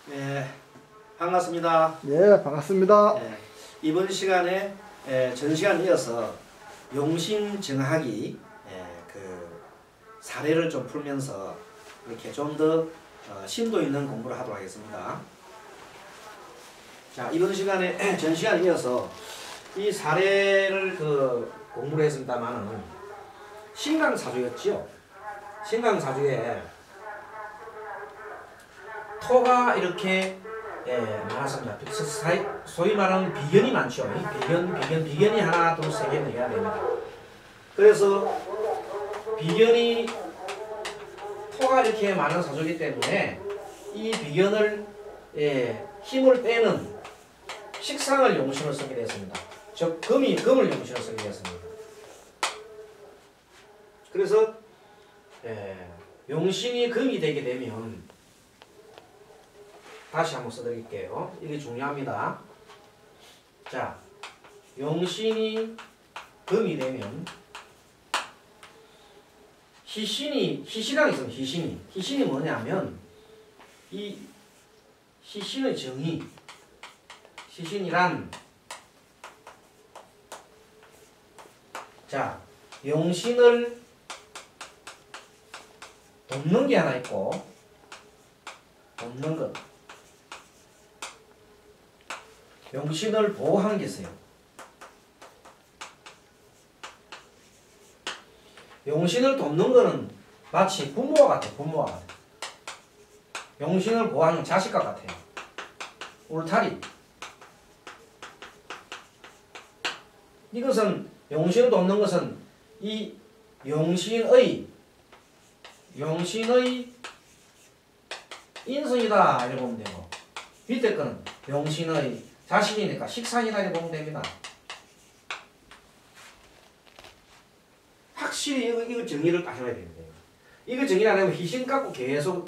네, 반갑습니다. 예, 반갑습니다. 네, 이번 시간에 전 시간 이어서 용신정학이 그 사례를 좀 풀면서 이렇게 좀 더 심도 있는 공부를 하도록 하겠습니다. 자, 이번 시간에 전 시간 이어서 이 사례를 공부를 했습니다만은 신강사주였지요. 신강사주에 토가 이렇게 많았습니다. 소위 말하는 비견이 많죠. 비견이 하나, 둘, 세 개, 네 개가 됩니다. 그래서 비견이 토가 이렇게 많은 사주이기 때문에 이 비견을 힘을 빼는 식상을 용신을 쓰게 되었습니다. 즉 금을 용신을 쓰게 되었습니다. 그래서 용신이 금이 되게 되면 다시 한번 써드릴게요. 이게 중요합니다. 자, 용신이 금이 되면 희신이라고 있습니다. 희신이 뭐냐면 이 희신의 정의, 희신이란 자, 용신을 돕는 게 하나 있고 돕는 것, 용신을 보호하는 게 있어요. 용신을 돕는 거는 마치 부모와 같아요. 용신을 보호하는 자식과 같아요. 울타리. 이것은 용신을 돕는 것은 이 용신의 인성이다 이렇게 보면 되고, 밑에 거는 용신의 자식이니까 식상이다 이렇게 보면 됩니다. 확실히 이거 정리를 딱 해야 됩니다. 이거 정리 안 하면 희신 갖고 계속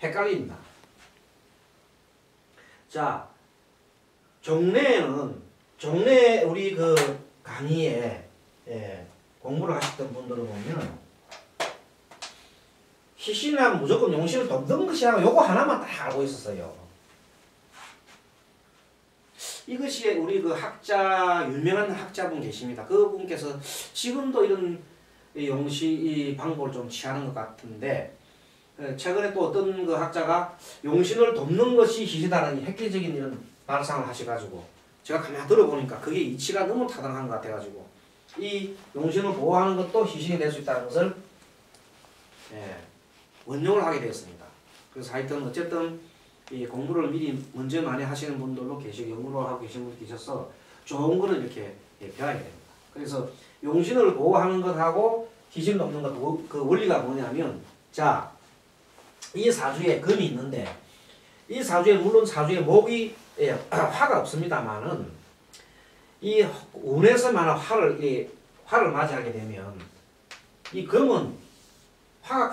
헷갈립니다. 자, 종래에 우리 강의에 공부를 하셨던 분들을 보면 희신이라면 무조건 용신을 돕는 것이라고 요거 하나만 딱 알고 있었어요. 이것이 우리 유명한 학자분 계십니다. 그분께서 지금도 이런 이 방법을 좀 취하는 것 같은데, 최근에 또 어떤 학자가 용신을 돕는 것이 희시다는 획기적인 이런 발상을 하셔가지고 제가 가만히 들어보니까 그게 이치가 너무 타당한 것 같아가지고 이 용신을 보호하는 것도 희신이 될 수 있다는 것을 원용을 하게 되었습니다. 그래서 하여튼 어쨌든 이 공부를 미리 먼저 많이 하시는 분들도 계시고 연구를 하고 계신 분도 계셔서 좋은 거는 이렇게 배워야 됩니다. 그래서 용신을 보호하는 것하고 희신을 돕는 것, 그 원리가 뭐냐면, 자, 이 사주에 금이 있는데 이 사주에 물론 사주에 목이 화가 없습니다만은 이 운에서 만약 화를 맞이하게 되면 이 금은 화가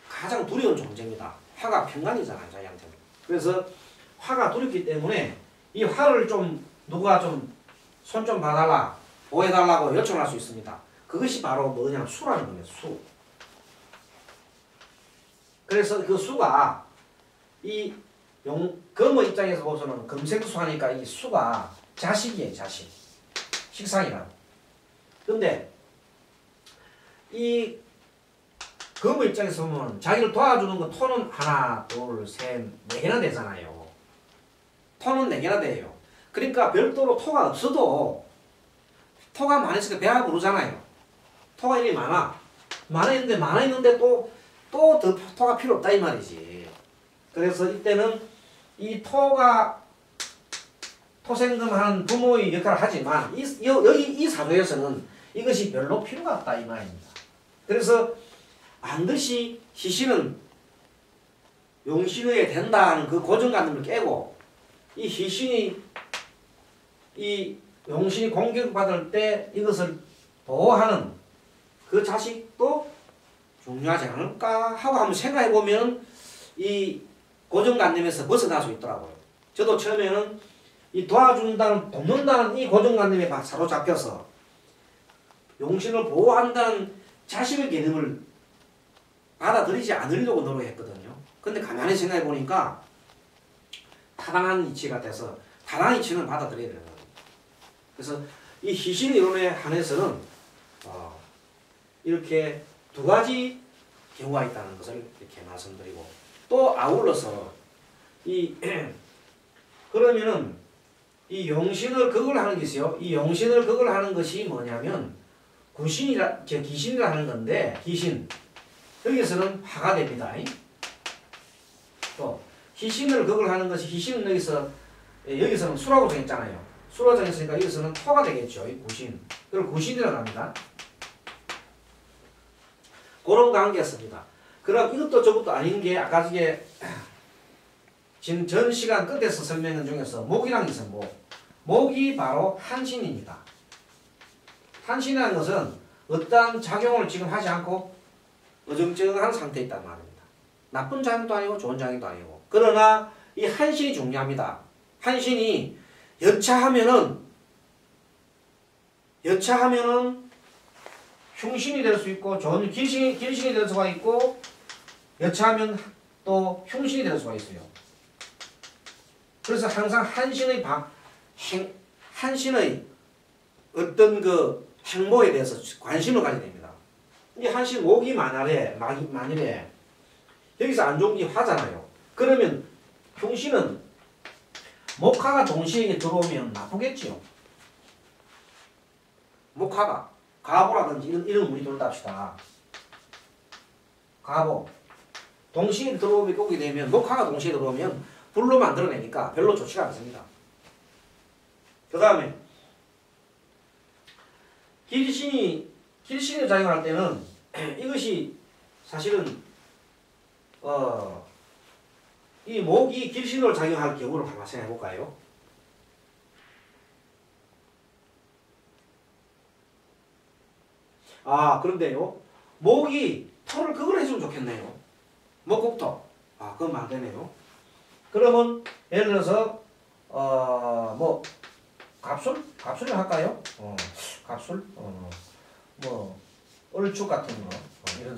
가장 두려운 존재입니다. 화가 평간이잖아요, 자기한테는. 그래서 화가 두렵기 때문에 이 화를 누가 손 좀 봐달라, 보호해달라고 요청할 수 있습니다. 그것이 바로 뭐냐, 수라는 겁니다. 수. 그래서 그 수가 이 금의 입장에서 보서는 금생수 하니까 이 수가 자식이에요, 자식. 식상이라. 근데 이 금의 입장에서 보면 자기를 도와주는 건 토는 하나, 둘, 셋, 네 개나 되잖아요. 토는 네 개나 돼요. 그러니까 별도로 토가 없어도 토가 많으니까 배가 부르잖아요. 토가 이렇게 많아 있는데 또 더 토가 필요 없다 이 말이지. 그래서 이때는 이 토생금하는 부모의 역할을 하지만 이 사주에서는 이것이 별로 필요가 없다 이 말입니다. 그래서 반드시 희신은 용신의에 된다는 그 고정관념을 깨고 이 희신이 이 용신이 공격받을 때 이것을 보호하는 그 자식도 중요하지 않을까 하고 한번 생각해보면 이 고정관념에서 벗어날 수 있더라고요. 저도 처음에는 이 돕는다는 이 고정관념에 사로잡혀서 용신을 보호한다는 자식의 개념을 받아들이지 않으려고 노력했거든요. 근데 가만히 생각해 보니까 타당한 이치가 돼서 타당한 이치는 받아들여야 되는 겁니다. 그래서 이 희신 이론에 한해서는 이렇게 두 가지 경우가 있다는 것을 이렇게 말씀드리고 또 아울러서 그러면은 이 용신을 극을 하는 게 있어요. 이 용신을 극을 하는 것이 뭐냐면 귀신이라 하는 건데 귀신 여기서는 화가 됩니다. 또 희신을 극을 하는 것이 희신은 여기서는 수라고 정했잖아요. 수라고 정했으니까 여기서는 토가 되겠죠. 이 구신. 그걸 구신이라고 합니다. 그런 관계였습니다. 그럼 이것도 저것도 아닌 게 아까 이게 지금 전 시간 끝에서 설명한 중에서 목이라는 게 있어요. 목이 바로 한신입니다. 한신이라는 것은 어떠한 작용을 지금 하지 않고 어정쩡한 상태에 있단 말입니다. 나쁜 작용도 아니고 좋은 작용도 아니고. 그러나 이 한신이 중요합니다. 한신이 여차하면은 흉신이 될 수 있고 좋은 길신이 될 수가 있고 여차하면 또 흉신이 될 수가 있어요. 그래서 항상 한신의 어떤 그 행보에 대해서 관심을 가져야 됩니다. 이 한신 목이 만일에 여기서 안 좋은 게 화잖아요. 그러면 흉신은 목화가 동시에 들어오면 나쁘겠지요. 목화가 가보라든지 이런 물이 들어온다 합시다. 가보 동시에 들어오게 되면 목화가 동시에 들어오면 불로 만들어내니까 별로 좋지가 않습니다. 그 다음에 길신이 작용할 때는 이것이 사실은 이 목이 길신으로 작용할 경우를 한번 생각해 볼까요? 그런데요. 목이 토를 극을 해주면 좋겠네요. 목국토. 그건 안 되네요. 그러면 예를 들어서 갑술을 할까요? 갑술? 얼죽 같은 거 이런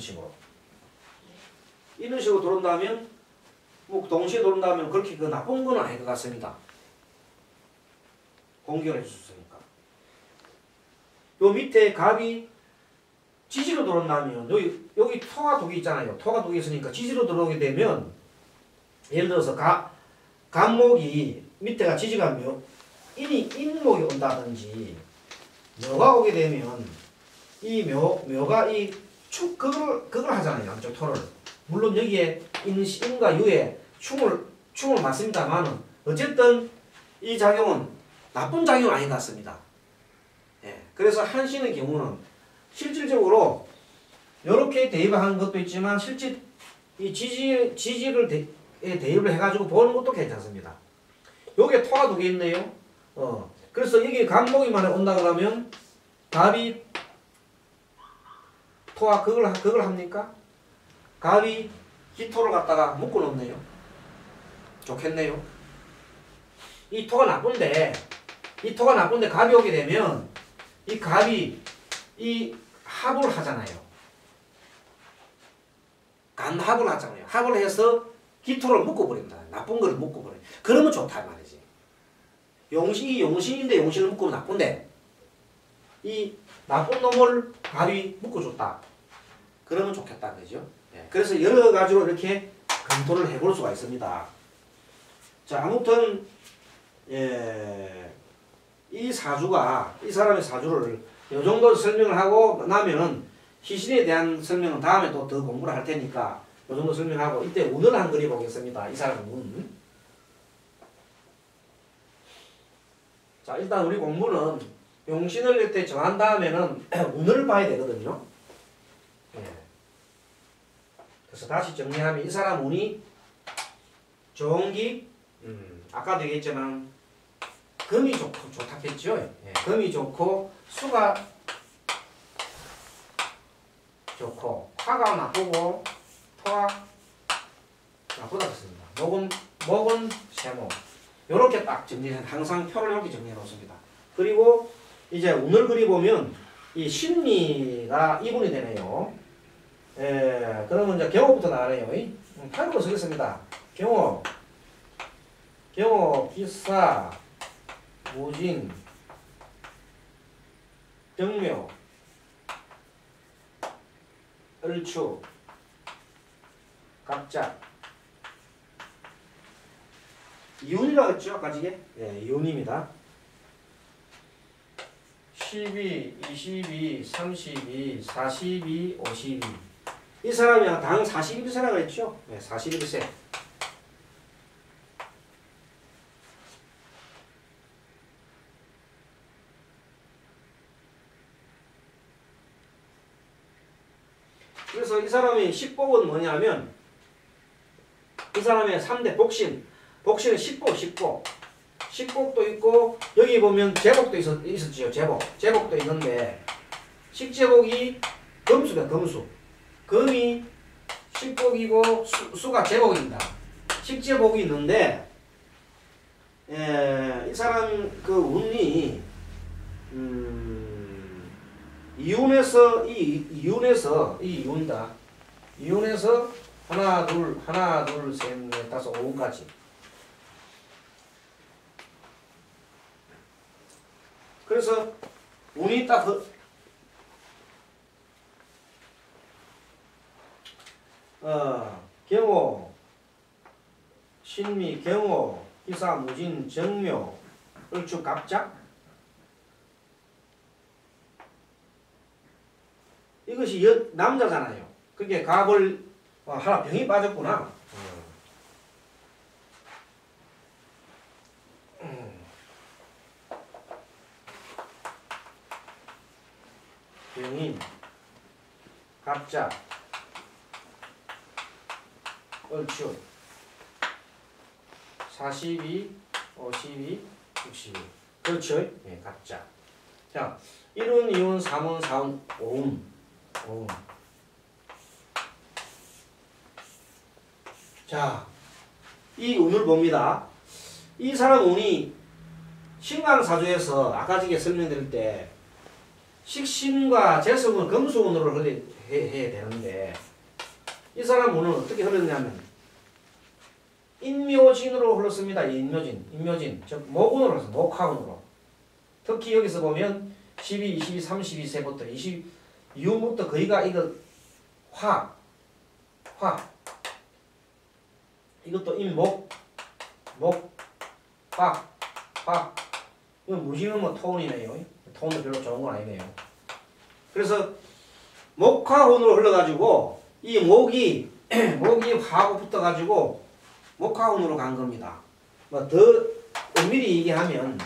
식으로 들어온다면 동시에 들어온다면 그렇게 나쁜 건 아닌 것 같습니다. 공격을 해줬으니까. 요 밑에 갑이 지지로 들어온다면 여기 토가 두 개 있잖아요. 토가 두 개 있으니까 지지로 들어오게 되면 예를 들어서 갑목이 밑에가 지지가 인목이 온다든지 묘가 오게 되면 이 묘가 이 극을 하잖아요. 양쪽 토를. 물론 여기에 인과 유에 충을 맞습니다만은 어쨌든 이 작용은 나쁜 작용은 아닌 것 같습니다. 그래서 한신의 경우는 실질적으로 이렇게 대입하는 것도 있지만 실제 이 지지를 대입을 해가지고 보는 것도 괜찮습니다. 여기에 토가 두 개 있네요. 그래서 여기 갑목이 만에 온다 그러면 갑이 토와 극을 합니까? 갑이 기토를 갖다가 묶어 놓네요. 좋겠네요. 이 토가 나쁜데 갑이 오게 되면 이 갑이 이 합을 하잖아요. 간합을 하잖아요. 합을 해서 기토를 묶어버립니다. 나쁜 거를 묶어버려요. 그러면 좋다 말이지. 이 용신인데 용신을 묶으면 나쁜데 이 나쁜 놈을 갑이 묶어줬다. 그러면 좋겠다. 그죠? 그래서 여러 가지로 이렇게 검토를 해볼 수가 있습니다. 자, 아무튼 이 사람의 사주를 이 정도 설명을 하고 나면은 희신에 대한 설명은 다음에 또 더 공부를 할 테니까 이 정도 설명하고 이때 운을 한 그리 보겠습니다. 이 사람의 운. 자, 일단 우리 공부는 용신을 이렇게 정한 다음에는 운을 봐야 되거든요. 그래서 다시 정리하면 이 사람 운이 좋은 기 아까도 얘기했지만 금이 좋다겠죠. 금이 좋고 수가 좋고 화가 나쁘고 토가 나쁘다 그랬습니다. 목은 세목. 요렇게 딱 정리해 항상 표를 이렇게 정리해 놓습니다. 그리고 이제 운을 그리보면 이 신미가 2분이 되네요. 그러면 이제 경호부터 나가네요. 8으로 쓰겠습니다. 경호. 경호, 기사, 무진, 정묘, 을추, 갑작. 이운이라고 했죠? 아까 이게? 네, 이운입니다. 12, 22, 32, 42, 52. 이 사람이 당 41세라고 했죠? 네, 41세. 그래서 이 사람의 식복은 뭐냐면 이 사람의 3대 복신. 복신은 식복. 식복도 있고 여기 보면 제복도 있었지요. 제복도 있는데 식제복이 금수다. 금수. 금이 식복이고 수가 제복입니다. 식제복이 있는데 이 사람 그 운이 이운에서 이운에서 하나 둘 셋 넷 다섯 5까지. 그래서 운이 딱 경호, 신미, 경호, 기사, 무진, 정묘, 을추, 갑작. 이것이 남자잖아요. 그게 갑을 하나 병이 빠졌구나. 병인, 갑작, 을추, 42, 52, 62. 그렇죠? 네, 갑작. 자, 1운, 2운, 3운, 4운, 5운. 자, 이 운을 봅니다. 이 사람 운이 신강사주에서 아까 전에 설명드릴 때 식신과 재성은 금수운으로 해야 되는데 이 사람 운은 어떻게 흐르냐면 인묘진으로 흘렀습니다. 인묘진. 즉 목운으로 흘렀어요. 목화운으로. 특히 여기서 보면 12, 22, 32세부터 22운부터 거의가 이거 화. 이것도 인목, 박. 이건 무지는 뭐 토운이네요. 토운도 별로 좋은 건 아니네요. 그래서 목화운으로 흘러가지고 이 목이 화하고 붙어가지고 목화운으로 간 겁니다. 뭐 더 엄밀히 얘기하면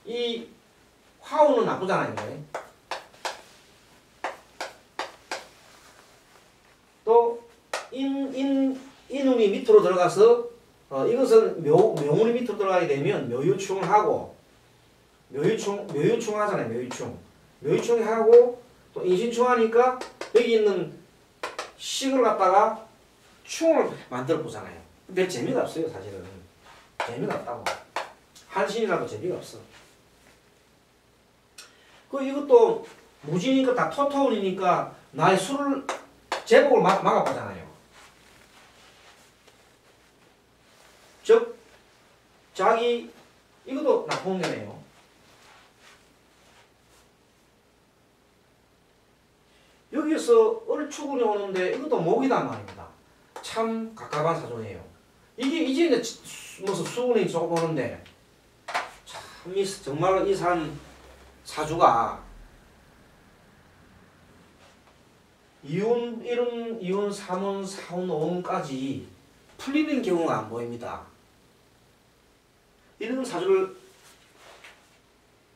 이 화운은 나쁘잖아요. 또 인운이 밑으로 들어가서 이것은 묘운이 밑으로 들어가게 되면 묘유충하고 묘유충 하잖아요. 묘유충이 하고 또 인신충하니까 여기 있는 식을 갖다가 충을 만들어 보잖아요. 별 재미가 없어요. 사실은 재미가 없다고. 한신이라도 재미가 없어. 이것도 무지니까 다 토토운이니까 나의 술을 제복을 막아보잖아요. 즉 자기 이것도 나쁜 거네요. 여기서 을추군이 오는데 이것도 목이단 말입니다. 참 갑갑한 사주네요. 이게 이제 무슨 수운이 조금 오는데 참 정말 이 사람 사주가 이운 1운, 2운, 3운, 4운, 5운까지 풀리는 경우가 안 보입니다. 이런 사주를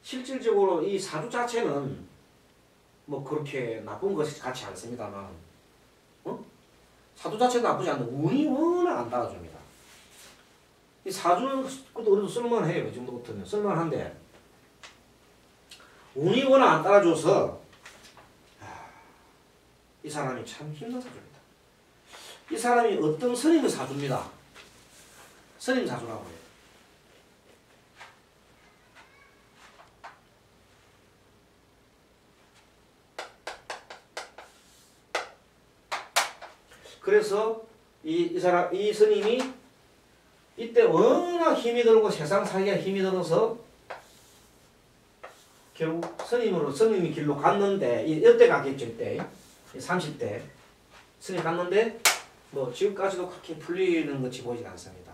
실질적으로 이 사주 자체는 뭐 그렇게 나쁜 것이 같지 않습니다만 사주 자체도 나쁘지 않는데 운이 워낙 안 따라줍니다. 이 사주는 그래도 쓸만해요. 이 정도부터는 쓸만한데 운이 워낙 안 따라줘서 이 사람이 참 힘든 사주입니다. 이 사람이 어떤 스님의 사주입니다. 스님 사주라고 해요. 그래서 이 스님이 이때 워낙 힘이 들고 세상 살기가 힘이 들어서 결국 스님이 길로 갔는데 이때 가겠죠. 이때 30대 스님 갔는데 뭐 지금까지도 그렇게 풀리는 것이 보이지 않습니다.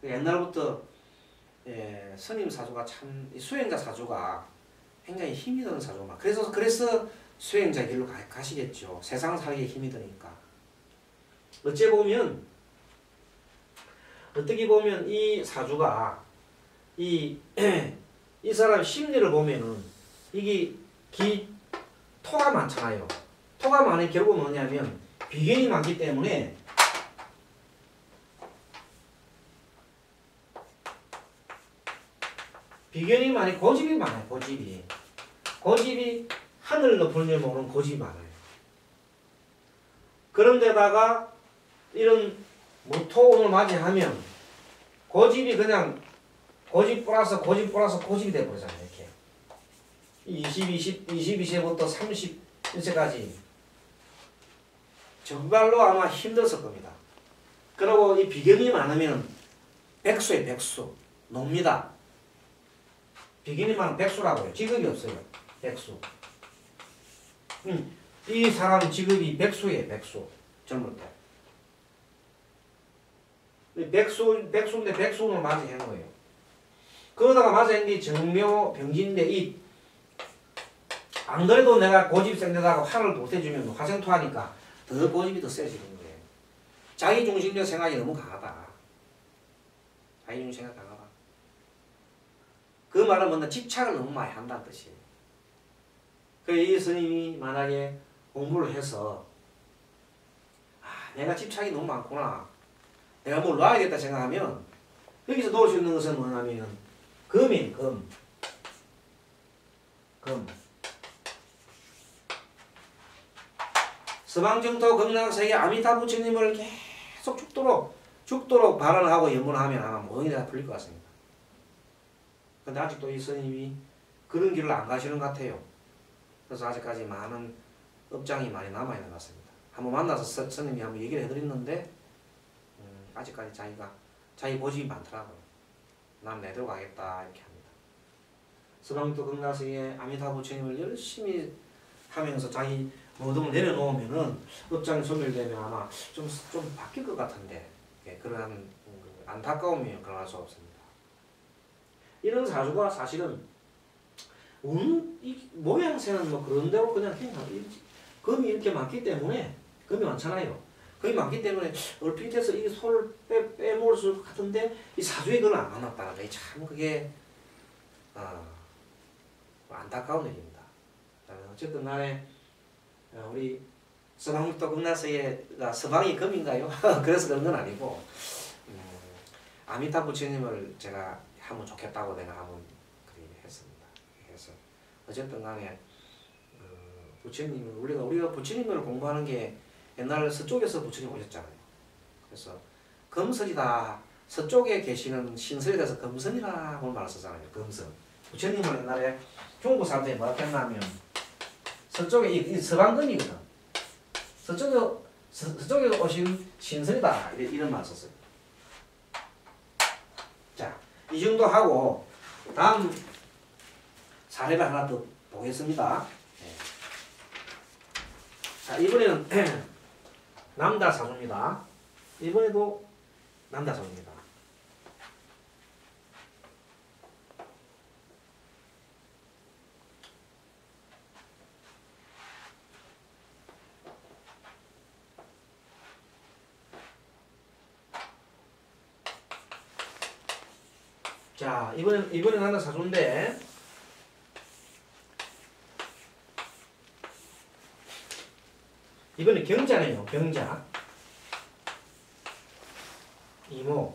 옛날부터 스님 사주가 참 수행자 사주가 굉장히 힘이 드는 사주만. 그래서 수행자 길로 가시겠죠. 세상 살기에 힘이 드니까. 어떻게 보면 이 사주가 이 사람 심리를 보면은 이게 토가 많잖아요. 토가 많이 결국은 뭐냐면 비견이 많기 때문에 비견이 많이 고집이 많아요. 고집이 하늘 높은 일 모르는 고집이 많아요. 그런데다가 이런 무토운을 맞이하면 고집이 그냥 고집 플러스 고집이 돼버리잖아요. 이렇게 22세부터 31세까지 정말로 아마 힘들었을 겁니다. 그리고 이 비견이 많으면 백수예요. 백수. 놉니다. 비견이 많으면 백수라고 해요. 직업이 없어요. 백수. 이 사람 직업이 백수예요. 백수. 젊을 때. 백수인데 백수를 맞이한 거예요. 그러다가 맞이한 게 정묘 병진인데 안 그래도 내가 고집생데다가 화를 못해주면 화생토하니까 더 고집이 더 세지는 거예요. 자기중심적 생각이 너무 강하다. 자기중심 생각 강하다. 그 말은 뭐냐 집착을 너무 많이 한다는 뜻이에요. 이 스님이 만약에 공부를 해서 내가 집착이 너무 많구나. 내가 뭘 놔야겠다 생각하면 여기서 놓을 수 있는 것은 뭐냐면 금이에요. 금. 서방정토 극락세계 아미타 부처님을 계속 죽도록 발언하고 연문하면 아마 모든 게 다 풀릴 것 같습니다. 근데 아직도 이 스님이 그런 길을 안 가시는 것 같아요. 그래서 아직까지 많은 업장이 많이 남아있는 것 같습니다. 한번 만나서 스님이 한번 얘기를 해드렸는데 아직까지 자기 고집이 많더라고요. 난 내대로 가겠다 이렇게 합니다. 서방정토 극락세계 아미타 부처님을 열심히 하면서 자기 모든 걸 내려놓으면은 업장이 소멸되면 아마 좀 바뀔 것 같은데 그러한 안타까움이 그럴 수 없습니다. 이런 사주가 사실은 이 모양새는 뭐 그런 대로 그냥 금이 이렇게 많기 때문에 금이 많잖아요. 금이 많기 때문에 얼핏해서 이 소를 빼먹을 수 같은데 이 사주에 그걸 안 만났다. 참 그게 안타까운 일입니다. 어쨌든 간에 우리 서방도 극락세계 서방이 금인가요? 그래서 그런 건 아니고 아미타 부처님을 제가 하면 좋겠다고 내가 한번 했습니다. 그래서 어쨌든 간에 부처님을 우리가 부처님을 공부하는 게 옛날 서쪽에서 부처님 오셨잖아요. 그래서 금선이다. 서쪽에 계시는 신설에 대해서 금선이라고 말을 쓰잖아요. 금선. 부처님은 옛날에 중국 사람들이 뭐라고 했냐면 서쪽에 이 서방금이거든. 서쪽에 오신 신선이다. 이런 말 썼어요. 자, 이 정도 하고 다음 사례를 하나 더 보겠습니다. 네. 자, 이번에는 남자 사주입니다. 이번에도 남자 사주입니다. 자, 이번에 남자 사주인데 이번에 경자네요. 경자. 이모.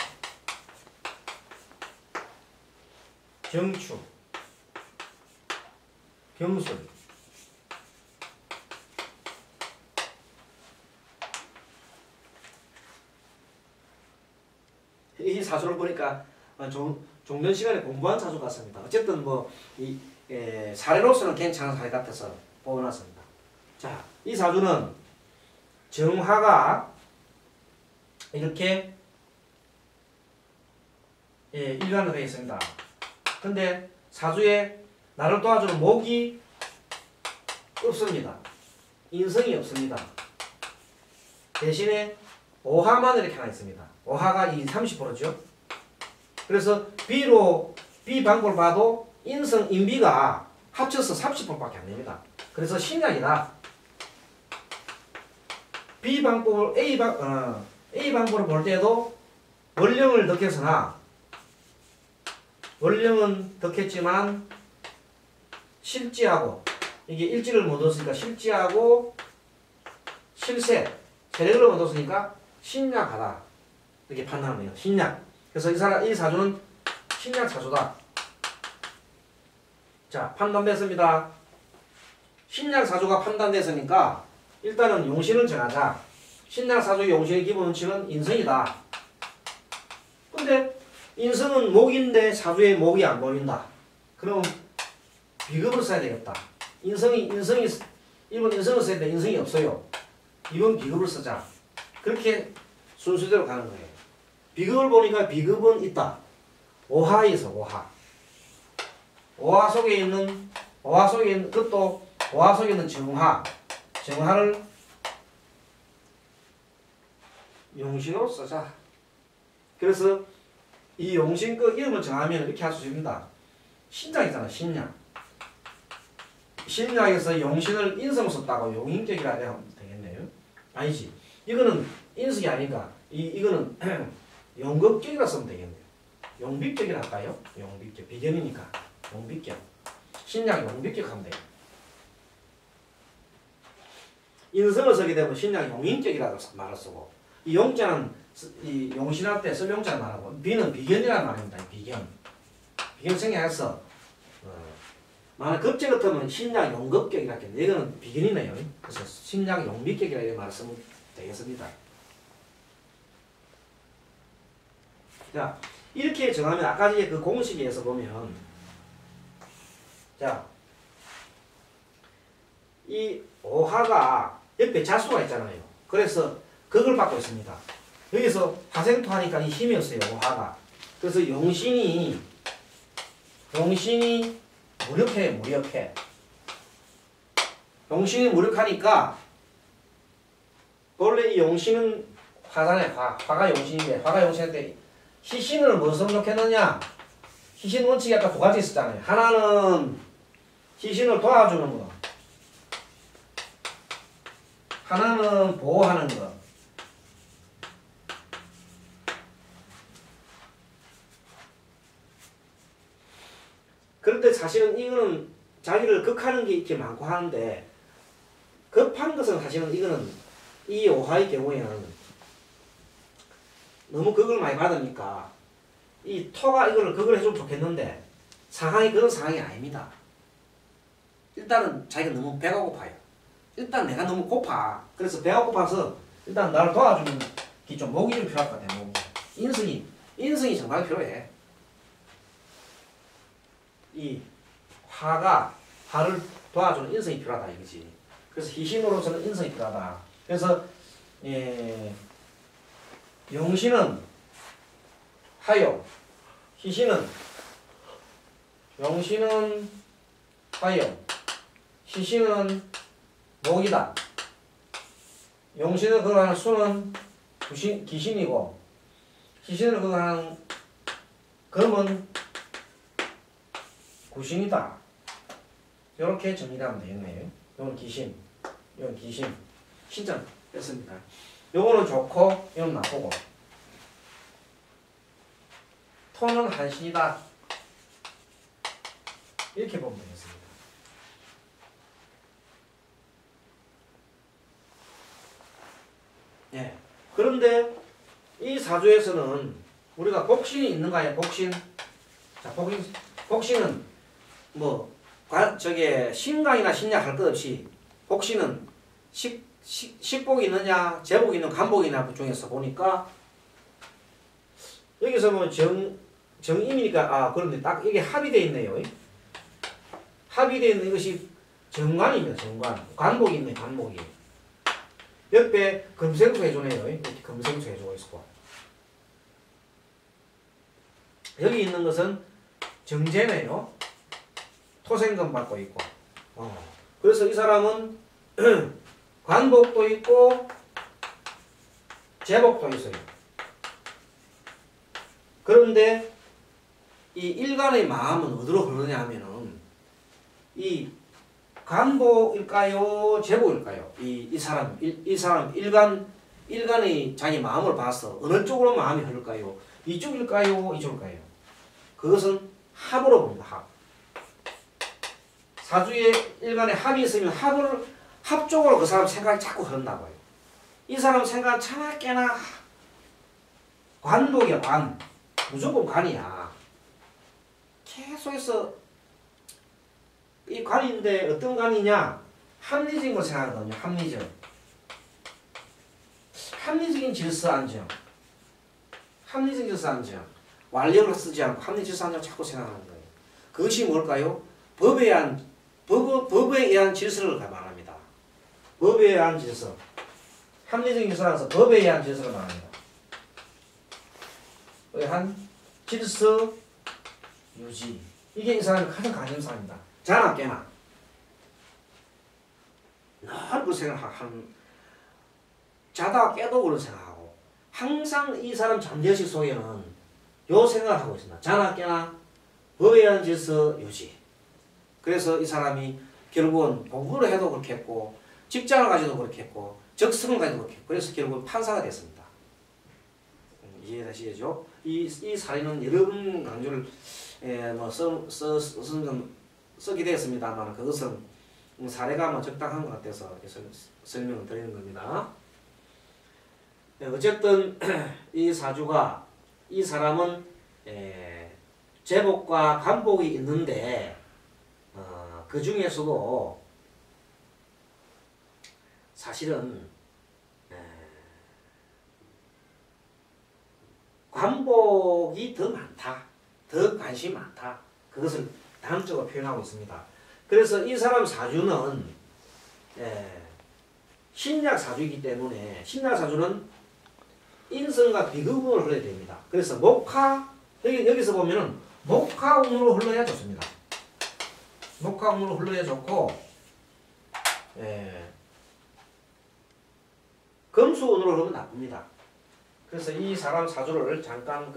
경추. 경술. 이 사주를 보니까 종전 시간에 공부한 사주 같습니다. 어쨌든 사례로서는 괜찮은 사례 같아서 뽑아놨습니다. 자, 이 사주는 정화가 이렇게 일관으로 되어 있습니다. 근데 사주에 나를 도와주는 목이 없습니다. 인성이 없습니다. 대신에 오화만 이렇게 하나 있습니다. 오화가 이 30%죠. 그래서 B 방법을 봐도 인성, 인비가 합쳐서 30%밖에 안 됩니다. 그래서 신약이다. A 방법을 볼 때도 원령을 덕했으나 원령은 덕했지만 실지하고 이게 일지를 못 얻었으니까 실지하고 실세 세력을 못 얻었으니까 신약하다 이렇게 판단합니다. 신약. 그래서 이 사주는 신약 사주다. 자, 판단됐습니다. 신약 사주가 판단됐으니까 일단은 용신을 정하자. 신약 사주의 용신의 기본 원칙은 인성이다. 근데 인성은 목인데 사주에 목이 안 보인다. 그럼 비급을 써야 되겠다. 인성이 1번 인성을 써야 돼. 인성이 없어요. 2번 비급을 쓰자. 그렇게 순서대로 가는 거예요. 비급을 보니까 비급은 있다. 오화에 있어. 오화 속에 있는 그것도 오화 속에 있는 정화를 용신으로 쓰자. 그래서 이 용신 그 이름을 정하면 이렇게 할 수 있습니다. 신약이잖아. 신약에서 용신을 인성 썼다고 용인격이라 하면 되겠네요. 아니지. 이거는 인성이 아니니까 이거는 용급격이라 쓰면 되겠네요. 용비격이라 할까요? 용비격. 비견이니까 용비격. 신약 용비격 하면 돼요. 인성을 쓰게 되면 신약 용인격이라고 말을 쓰고 이 용자는 이 용신할 때 쓸 용자를 말하고 비는 비견이라는 말입니다. 비견 생략해서 만약 급제 같으면 신약 용급격이라 했는데 이거는 비견이네요. 그래서 신약 용비격이라 이렇게 말을 쓰면 되겠습니다. 자, 이렇게 정하면 아까 전에 그 공식에서 보면 자, 이 오화가 옆에 자수가 있잖아요. 그래서 극을 받고 있습니다. 여기서 화생토하니까 이 힘이 없어요. 오화가. 그래서 용신이 무력해. 용신이 무력하니까 원래 이 용신은 화잖아요. 화가 용신인데 화가 용신인데 희신을 무엇으로 좋겠느냐? 희신 원칙이 아까 두 가지 있었잖아요. 하나는 희신을 도와주는 거. 하나는 보호하는 거. 그런데 사실은 이거는 자기를 극하는 게 이렇게 많고 하는데 급한 것은 사실은 이거는 이 오화의 경우에는 너무 극을 많이 받으니까 이 토가 이거를 극을 해주면 좋겠는데 상황이 그런 상황이 아닙니다. 일단은 자기가 너무 배가 고파요. 일단 내가 너무 고파. 그래서 배가 고파서 일단 나를 도와주는 게 좀 목이 좀 필요할 것 같아. 인성이 정말 필요해. 이 화를 도와주는 인성이 필요하다 이거지. 그래서 희신으로서는 인성이 필요하다. 그래서 용신은 화요, 용신은 화요, 희신은 목이다. 용신을 그거하는 수는 기신이고 희신을 그거하는 금은 구신이다. 이렇게 정리하면 되겠네요. 이건 기신, 이건 기신. 신점 뺐습니다. 요거는 좋고, 이건 나쁘고. 토는 한신이다. 이렇게 보면 되겠습니다. 예. 그런데 이 사주에서는 우리가 복신이 있는가요? 복신. 자, 복신은 신강이나 신약 할 것 없이 복신은 식복이 있느냐, 제복이 있는 간복이 있느냐 중에서 보니까 여기서 보면 정임이니까 그런데 딱 이게 합의되어 있네요. 합의되어 있는 이것이 정관입니다. 정관. 간복이 있네, 간복이. 옆에 금생수 해주네요. 이렇게 금생수 해주고 있고. 여기 있는 것은 정제네요. 토생금 받고 있고. 그래서 이 사람은 관복도 있고 제복도 있어요. 그런데 이 일간의 마음은 어디로 흐르냐 하면은 이 관복일까요? 제복일까요? 이 사람 일간의 자기 마음을 봐서 어느 쪽으로 마음이 흐를까요? 이쪽일까요? 이쪽일까요? 그것은 합으로 봅니다. 합. 사주에 일간에 합이 있으면 합쪽으로 그 사람 생각이 자꾸 흐른다고요. 이 사람 생각 차나깨나 관복이야. 관. 무조건 관이야. 계속해서 이 관인데 어떤 관이냐? 합리적인 걸 생각하거든요. 합리적인 질서 안정. 합리적인 질서 안정. 완력을 쓰지 않고 합리적 질서 안정을 자꾸 생각하는 거예요. 그것이 뭘까요? 법에 의한 질서를 말합니다. 법에 의한 질서. 합리적인 질서라서 법에 의한 질서를 말합니다. 한 질서 유지. 이게 이 사람의 가장 관심사입니다. 자나 깨나. 늘 그 생각하는, 자다가 깨도 그런 생각하고, 항상 이 사람 잠재의식 속에는 요 생각을 하고 있습니다. 자나 깨나 법에 의한 질서 유지. 그래서 이 사람이 결국은 공부를 해도 그렇게 했고, 직장을 가지도 그렇게 했고, 적성을 가지도 그렇게 했고, 그래서 결국은 판사가 됐습니다. 이해되시죠? 이 사례는 여러 번 강조를 쓰게 되었습니다만 그것은 사례가 적당한 것 같아서 설명을 드리는 겁니다. 어쨌든 이 사주가 이 사람은 제복과 간복이 있는데 그 중에서도 사실은 관복이 더 많다. 더 관심이 많다. 그것을 다음적으로 표현하고 있습니다. 그래서 이 사람 사주는 신약 사주이기 때문에 신약 사주는 인성과 비급운으로 흘러야 됩니다. 그래서 목화 여기서 보면은 목화운으로 흘러야 좋습니다. 목화운으로 흘러야 좋고 금수운으로 흐르면 나쁩니다. 그래서 이 사람 사주를 잠깐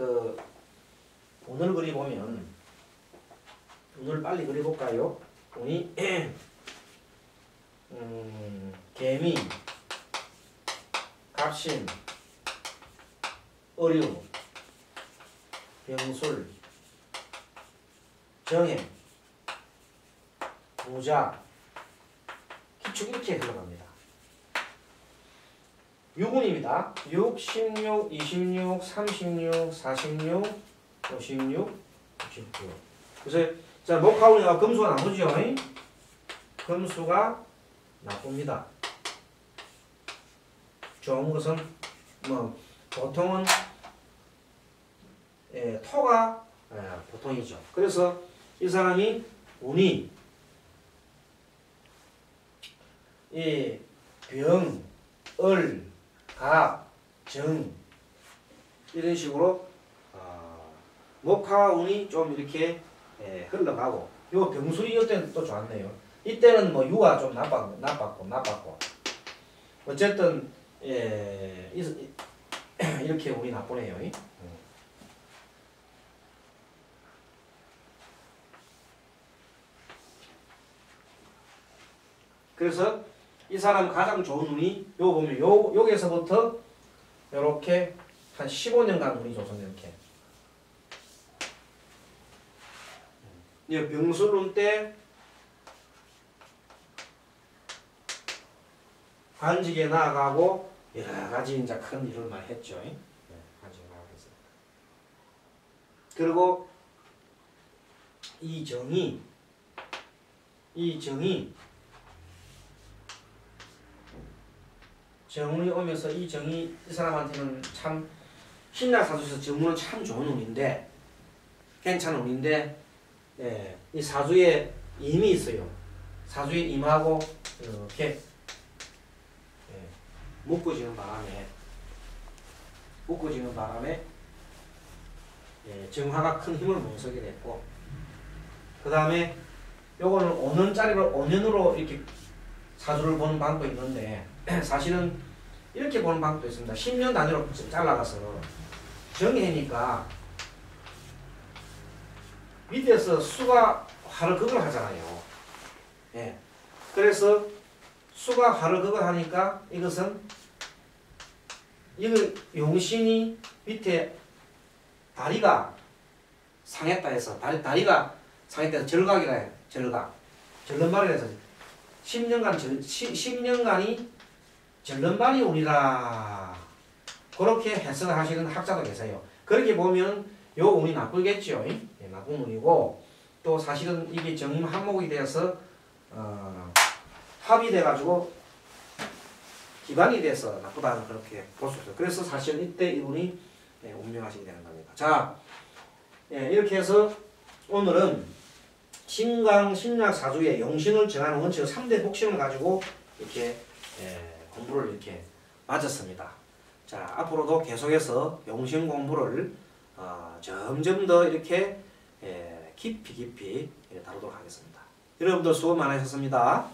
운을 그려보면 운을 빨리 그려볼까요? 운이 개미, 갑신, 어류, 병술, 정해, 무자, 기축 이렇게 흘러갑니다. 6운입니다. 6, 16, 26, 36, 46, 56, 69. 그래서 자 목화운이가 금수가 나쁘죠? 금수가 나쁩니다. 좋은 것은 뭐 보통은 토가 보통이죠. 그래서 이 사람이 운이 이 병, 을, 갑, 정 이런 식으로 목화운이 좀 이렇게 흘러가고 요 병술이 이때는 또 좋았네요. 이때는 뭐 유가 좀 나빴고 어쨌든 이렇게 운이 나쁘네요. 그래서 이 사람 가장 좋은 운이 요 보면 여기서부터 이렇게 한 15년간 운이 좋습니다. 이렇게 병술운 때 관직에 나아가고 여러 가지 이제 큰 일을 많이 했죠. 관직에 나아가서 그리고 이 정이 정운이 오면서 이 정이 이 사람한테는 참 신약 사주에서 정운은 참 좋은 운인데 괜찮은 운인데 이 사주에 임이 있어요. 사주에 임하고 이렇게 묶어지는 바람에 정화가 큰 힘을 못 쓰게 됐고, 그 다음에 요거는 5년짜리를 5년으로 이렇게 사주를 보는 방법도 있는데 사실은 이렇게 보는 방법도 있습니다. 10년 단위로 잘라가서 정해니까 밑에서 수가 화를 극을 하잖아요. 예. 그래서 수가 화를 극을 하니까 이것은 이거 용신이 밑에 다리가 상했다 해서 다리가 상했다 해서 절각이라 해요. 절각. 절름발이라 해서 10년간이 절름발이 운이라 그렇게 해석을 하시는 학자도 계세요. 그렇게 보면 요 운이 나쁘겠죠. 예, 나쁜 운이고 또 사실은 이게 정임 한목이 되어서 합이 돼가지고 기반이 돼서 나쁘다 그렇게 볼 수 있어요. 그래서 사실은 이때 이분이 운명하시게 되는 겁니다. 자, 이렇게 해서 오늘은 신강 신약 사주의 용신을 정하는 원칙 3대 복심을 가지고 이렇게 공부를 이렇게 마쳤습니다. 자, 앞으로도 계속해서 용신 공부를 점점 더 이렇게 깊이 다루도록 하겠습니다. 여러분들 수고 많으셨습니다.